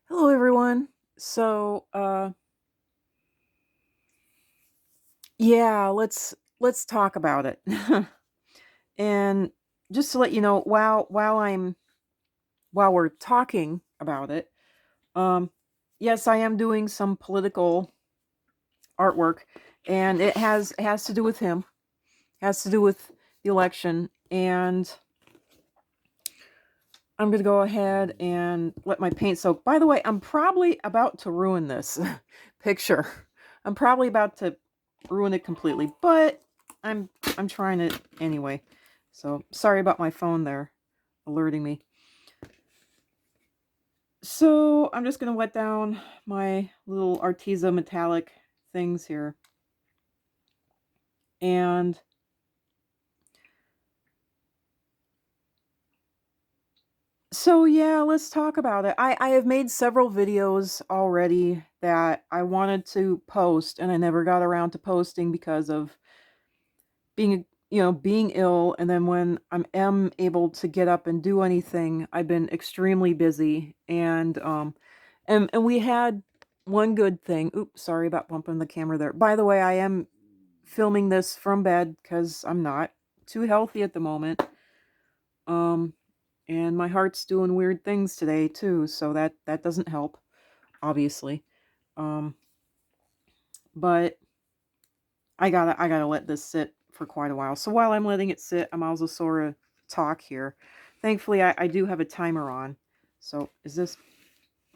Hello everyone. So, yeah, let's talk about it. And just to let you know, while we're talking about it, um yes, I am doing some political artwork, and it has to do with him. Has to do with the election, and I'm going to go ahead and let my paint soak. By the way, I'm probably about to ruin this picture. I'm probably about to ruin it completely, but I'm I'm trying it anyway. So, sorry about my phone there alerting me. So, I'm just going to wet down my little Arteza metallic things here. And so, yeah, let's talk about it. I have made several videos already that I wanted to post, and I never got around to posting because of being ill. And then when am able to get up and do anything, I've been extremely busy. And we had one good thing. Oops, sorry about bumping the camera there. By the way, I am filming this from bed because I'm not too healthy at the moment. Um, and my heart's doing weird things today too, so that doesn't help, obviously. Um, but I gotta let this sit for quite a while. So while I'm letting it sit, I'm also sort of talk here. Thankfully, I do have a timer on. So is this?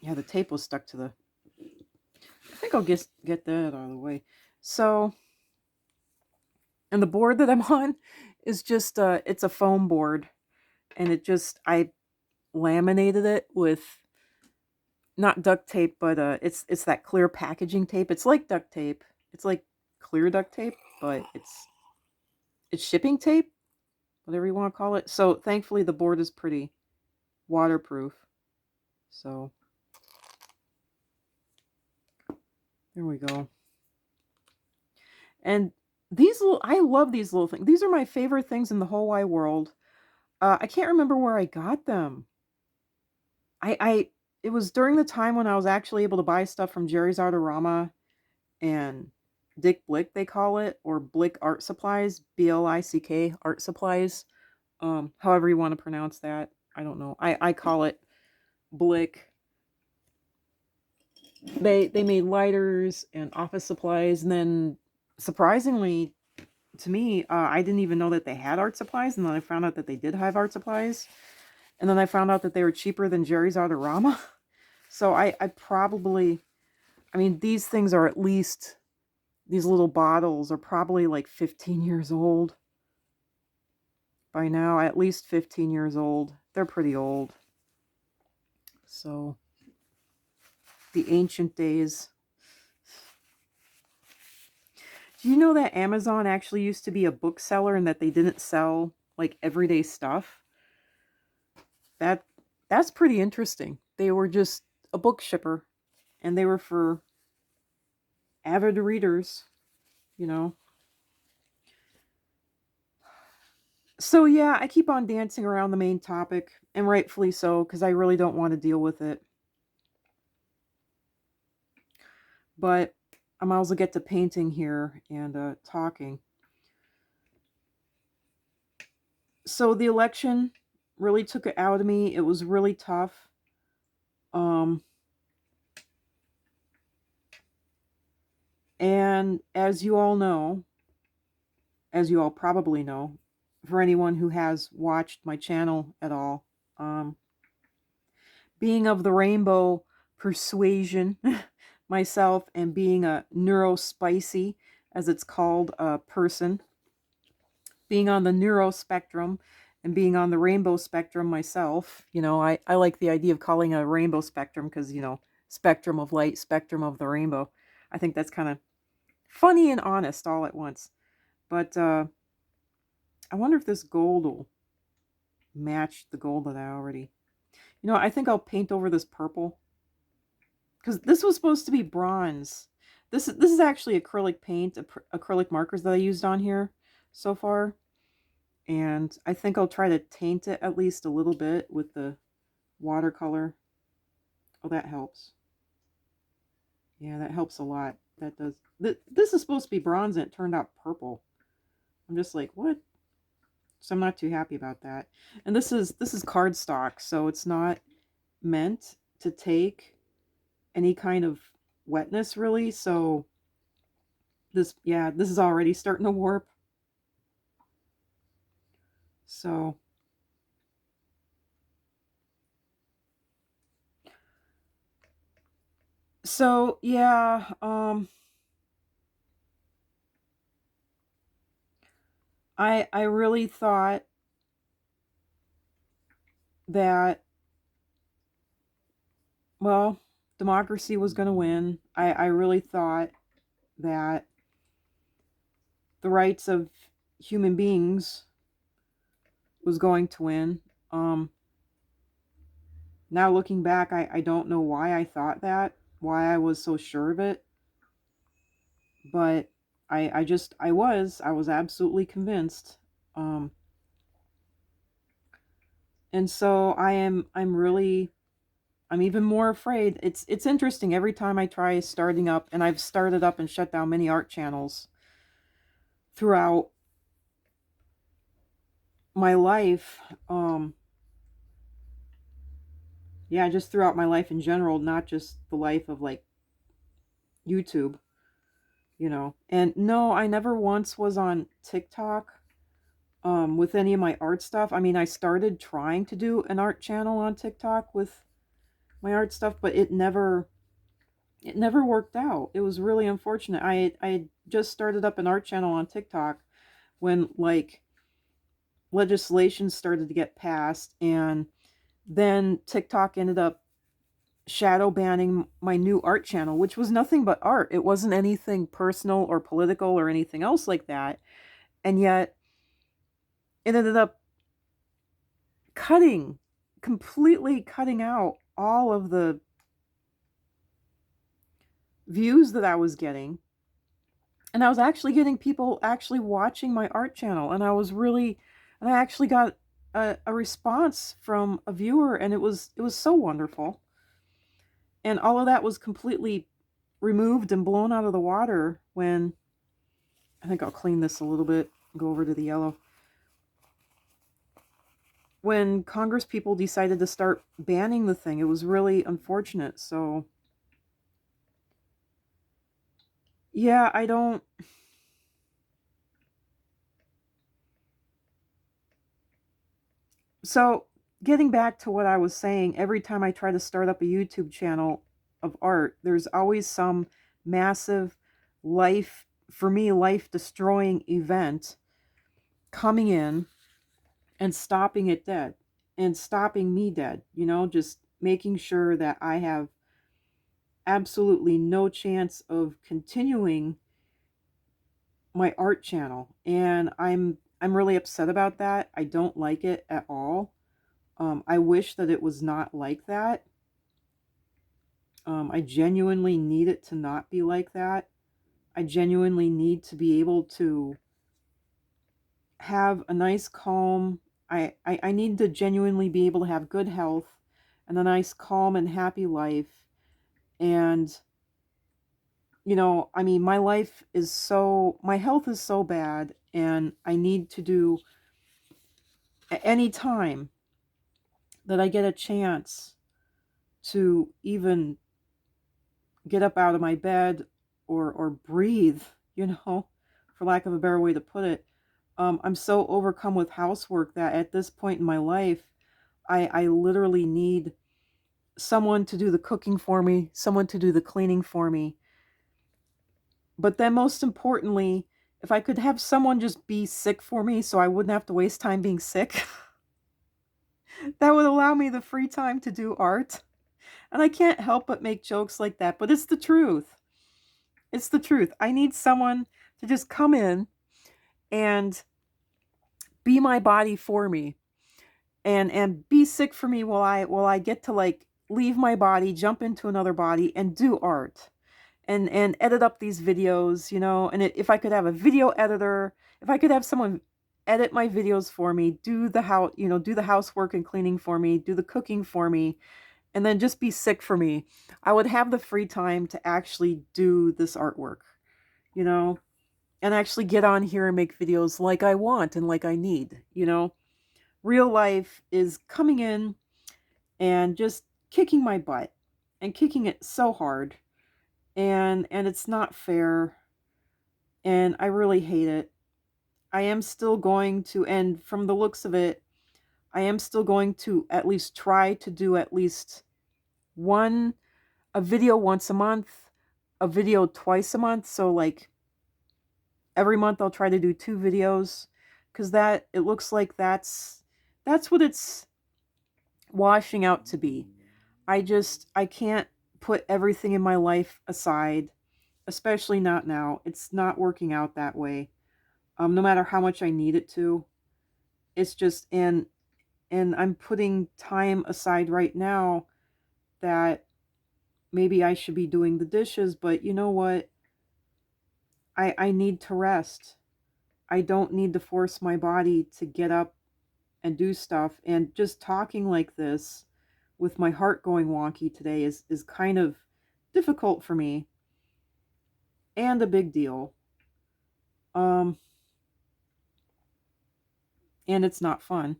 Yeah, the tape was stuck to the. I think I'll get that out of the way. So, and the board that I'm on is just it's a foam board, and I laminated it with not duct tape, but it's that clear packaging tape. It's like duct tape. It's like clear duct tape, but it's shipping tape, whatever you want to call it. So thankfully the board is pretty waterproof. So there we go. And I love these little things. These are my favorite things in the whole wide world. I can't remember where I got them. I it was during the time when I was actually able to buy stuff from Jerry's Artorama and Dick Blick, they call it, or Blick Art Supplies, Blick Art Supplies. However you want to pronounce that. I don't know. I call it Blick. They made lighters and office supplies, and then surprisingly to me, I didn't even know that they had art supplies, and then I found out that they did have art supplies, and then I found out that they were cheaper than Jerry's Artorama. So I probably, I mean, these things are at least, these little bottles are probably like 15 years old by now, at least 15 years old. They're pretty old. So the ancient days. Do you know that Amazon actually used to be a bookseller and that they didn't sell like everyday stuff? That that's pretty interesting. They were just a book shipper, and they were for avid readers, you know. So yeah, I keep on dancing around the main topic, and rightfully so, because I really don't want to deal with it. But I might as well get to painting here and talking. So the election really took it out of me. It was really tough. Um, and as you all know, as you all probably know, for anyone who has watched my channel at all, um, being of the rainbow persuasion myself, and being a neurospicy, as it's called, person, being on the neuro spectrum and being on the rainbow spectrum myself, I like the idea of calling a rainbow spectrum because, spectrum of light, spectrum of the rainbow. I think that's kind of funny and honest all at once. But I wonder if this gold will match the gold that I already. I think I'll paint over this purple because this was supposed to be bronze. This is actually acrylic paint, acrylic markers that I used on here so far. And I think I'll try to taint it at least a little bit with the watercolor. Oh, that helps. Yeah, that helps a lot. That does. This is supposed to be bronze and it turned out purple. I'm just like, what? So I'm not too happy about that. And this is cardstock, so it's not meant to take any kind of wetness really. So this, yeah, this is already starting to warp. So yeah, I really thought that, well, democracy was going to win. I really thought that the rights of human beings was going to win. Um, Now looking back, I don't know why I thought that, why I was so sure of it, but I was absolutely convinced. Um, and so I'm even more afraid. It's interesting every time I try starting up, and I've started up and shut down many art channels throughout my life. Yeah, just throughout my life in general, not just the life of like YouTube, you know. And no, I never once was on TikTok with any of my art stuff. I mean, I started trying to do an art channel on TikTok with my art stuff, but it never worked out. It was really unfortunate. I had just started up an art channel on TikTok when like legislation started to get passed, and then TikTok ended up shadow banning my new art channel, which was nothing but art. It wasn't anything personal or political or anything else like that. And yet it ended up completely cutting out all of the views that I was getting. And I was actually getting people actually watching my art channel. And I actually got a response from a viewer, and it was so wonderful. And all of that was completely removed and blown out of the water when, I think I'll clean this a little bit, go over to the yellow. When Congress people decided to start banning the thing, it was really unfortunate. So yeah, I don't. So, getting back to what I was saying, every time I try to start up a YouTube channel of art, there's always some massive for me, life destroying event coming in and stopping it dead and stopping me dead, just making sure that I have absolutely no chance of continuing my art channel. And I'm really upset about that. I don't like it at all. I wish that it was not like that. I genuinely need it to not be like that. I genuinely need to be able to have a nice, calm. I need to genuinely be able to have good health and a nice, calm, and happy life. And, I mean, my health is so bad, and I need to do any time that I get a chance to even get up out of my bed or breathe, for lack of a better way to put it. I'm so overcome with housework that at this point in my life, I literally need someone to do the cooking for me, someone to do the cleaning for me. But then most importantly, if I could have someone just be sick for me so I wouldn't have to waste time being sick, that would allow me the free time to do art. And I can't help but make jokes like that, but it's the truth. It's the truth. I need someone to just come in and be my body for me, and be sick for me while I get to like leave my body, jump into another body and do art and edit up these videos, and if I could have a video editor, if I could have someone edit my videos for me, do the housework and cleaning for me, do the cooking for me, and then just be sick for me, I would have the free time to actually do this artwork, you know, and actually get on here and make videos like I want and like I need, you know. Real life is coming in and just kicking my butt and kicking it so hard, and it's not fair, and I really hate it. I am still going to, and from the looks of it, I am still going to at least try to do at least one a video once a month, a video twice a month. So like every month I'll try to do 2 videos, cuz that it looks like that's what it's washing out to be. I can't put everything in my life aside, especially not now. It's not working out that way. No matter how much I need it to. It's just and I'm putting time aside right now that maybe I should be doing the dishes, but you know what? I need to rest. I don't need to force my body to get up and do stuff. And just talking like this with my heart going wonky today is kind of difficult for me and a big deal. Um, and it's not fun.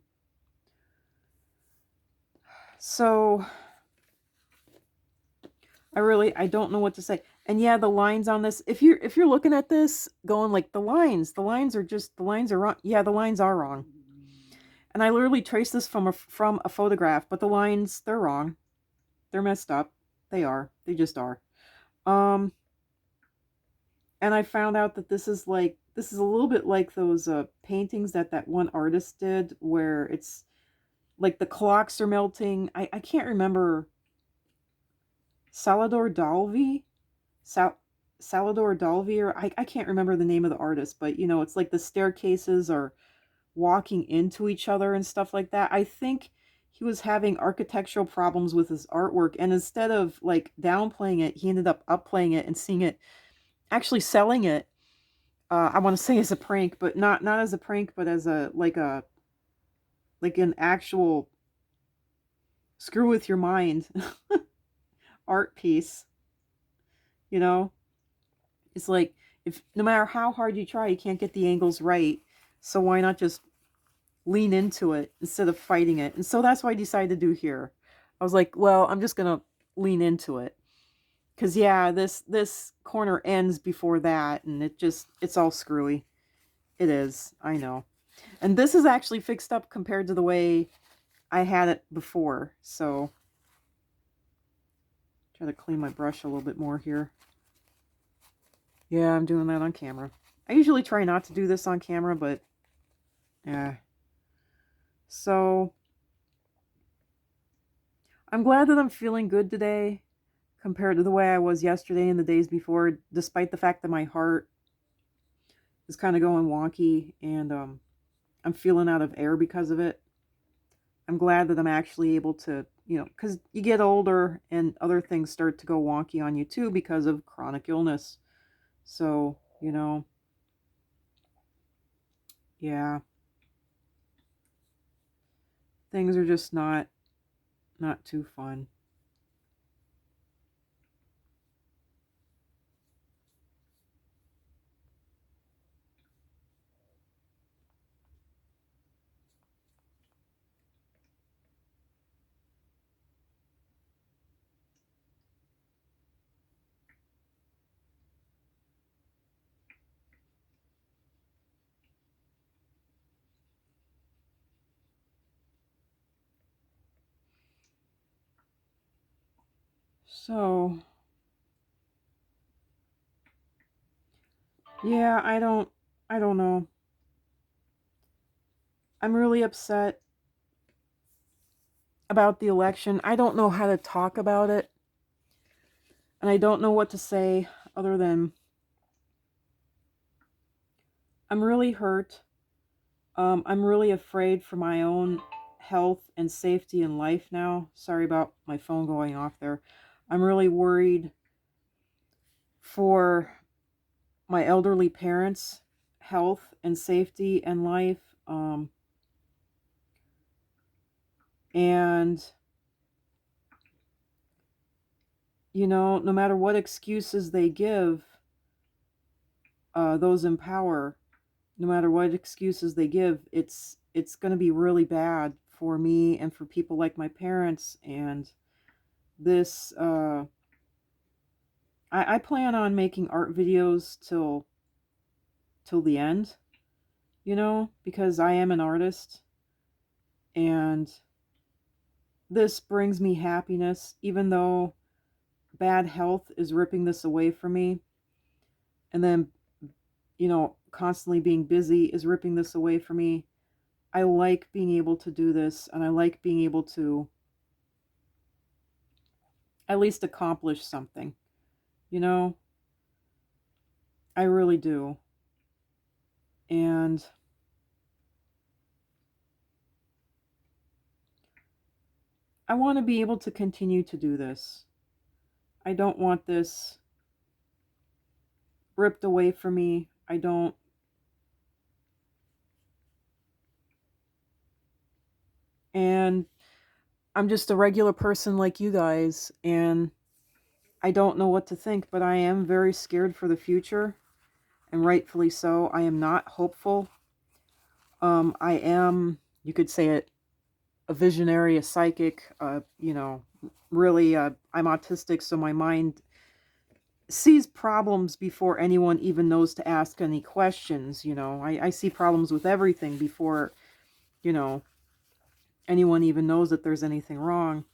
So I don't know what to say. And yeah, the lines on this, if you're looking at this going like the lines are wrong. Yeah, the lines are wrong. And I literally traced this from a photograph, but the lines, they're wrong. They're messed up. They are. They just are. Um and I found out that this is a little bit like those paintings that one artist did where it's like the clocks are melting. I can't remember. Salvador Dalvi? Sal- Salvador Dalvi, or I can't remember the name of the artist, but you know, it's like the staircases are walking into each other and stuff like that. I think he was having architectural problems with his artwork, and instead of like downplaying it, he ended up upplaying it and seeing it, actually selling it. I want to say as a prank, but not as a prank, but as a like an actual screw with your mind art piece. You know, it's like if no matter how hard you try, you can't get the angles right. So why not just lean into it instead of fighting it? And so that's what I decided to do here. I was like, well, I'm just gonna lean into it. Cause yeah, this corner ends before that, and it's all screwy. It is, I know. And this is actually fixed up compared to the way I had it before. So try to clean my brush a little bit more here. Yeah, I'm doing that on camera. I usually try not to do this on camera, but yeah. So I'm glad that I'm feeling good today compared to the way I was yesterday and the days before, despite the fact that my heart is kind of going wonky and I'm feeling out of air because of it. I'm glad that I'm actually able to, you know, because you get older and other things start to go wonky on you too because of chronic illness. So, you know, yeah, things are just not too fun. So, yeah, I don't know. I'm really upset about the election. I don't know how to talk about it, and I don't know what to say other than I'm really hurt. I'm really afraid for my own health and safety in life now. Sorry about my phone going off there. I'm really worried for my elderly parents' health and safety and life. And you know, no matter what excuses they give, those in power, no matter what excuses they give, it's going to be really bad for me and for people like my parents. And this, I plan on making art videos till the end, you know, because I am an artist, and this brings me happiness, even though bad health is ripping this away from me. And then, you know, constantly being busy is ripping this away from me. I like being able to do this, and I like being able to at least accomplish something, you know? I really do. And I want to be able to continue to do this. I don't want this ripped away from me. I don't. And I'm just a regular person like you guys, and I don't know what to think, but I am very scared for the future, and rightfully so. I am not hopeful. I am, you could say it, a visionary, a psychic, you know, really, I'm autistic, so my mind sees problems before anyone even knows to ask any questions, you know. I see problems with everything before, you know, anyone even knows that there's anything wrong.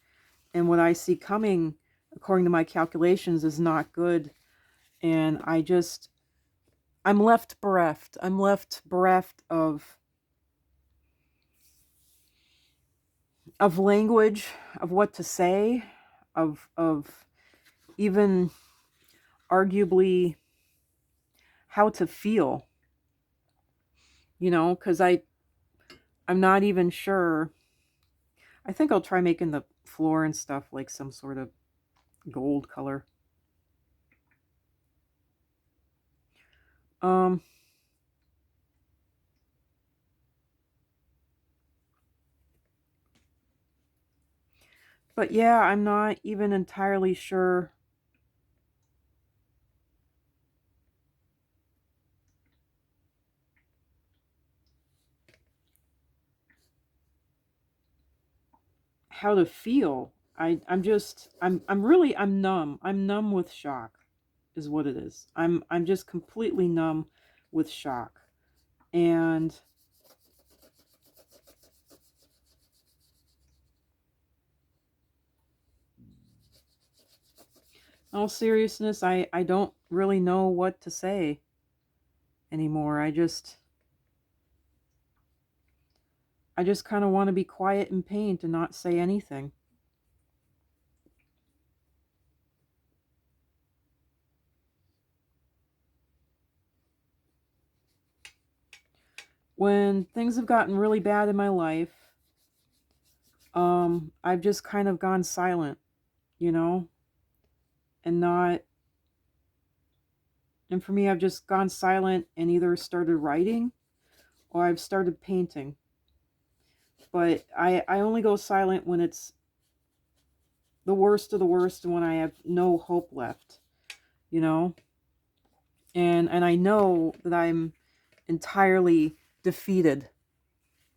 And what I see coming, according to my calculations, is not good. And I'm left bereft. I'm left bereft of language, of what to say, of even arguably how to feel, you know, because I'm not even sure. I think I'll try making the floor and stuff like some sort of gold color. Um, but yeah, I'm not even entirely sure how to feel. I'm numb. I'm numb with shock is what it is. I'm just completely numb with shock. And in all seriousness, I don't really know what to say anymore. I just kind of want to be quiet and paint and not say anything. When things have gotten really bad in my life, I've just kind of gone silent, you know, and not, and for me, I've just gone silent and either started writing or I've started painting. But I only go silent when it's the worst of the worst and when I have no hope left, you know, and I know that I'm entirely defeated,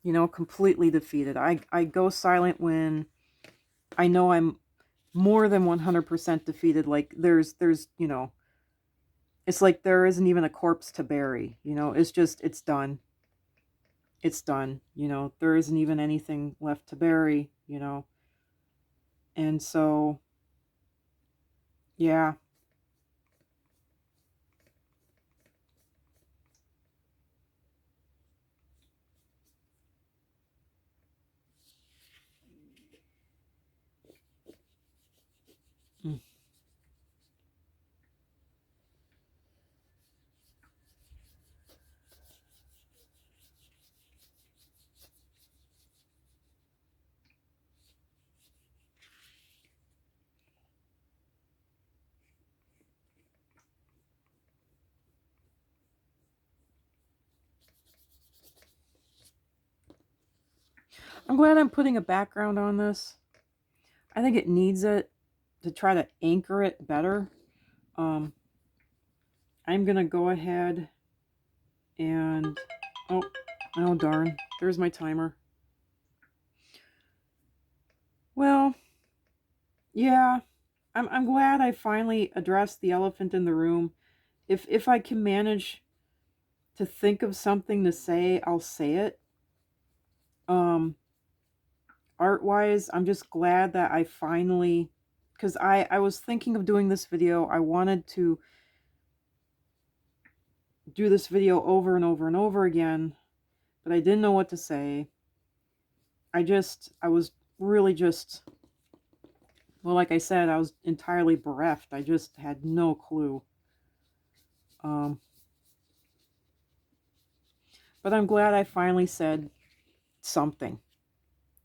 you know, completely defeated. I go silent when I know I'm more than 100% defeated. Like there's, you know, it's like there isn't even a corpse to bury, you know, it's just, it's done. It's done, you know, there isn't even anything left to bury, you know. And so, yeah. Mm. I'm glad I'm putting a background on this. I think it needs it. to try to anchor it better, I'm going to go ahead and, oh darn, there's my timer. Well, yeah, I'm glad I finally addressed the elephant in the room. If I can manage to think of something to say, I'll say it. Art-wise, I'm just glad that I finally, because I was thinking of doing this video. I wanted to do this video over and over and over again, but I didn't know what to say. I was really just, well, like I said, I was entirely bereft. I just had no clue. But I'm glad I finally said something,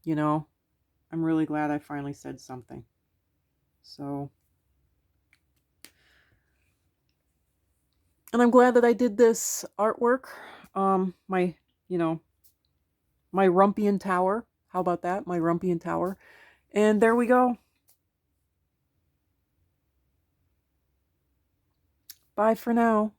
you know? I'm really glad I finally said something. So, and I'm glad that I did this artwork. My, you know, my Rumpian tower. How about that? My Rumpian tower. And there we go. Bye for now.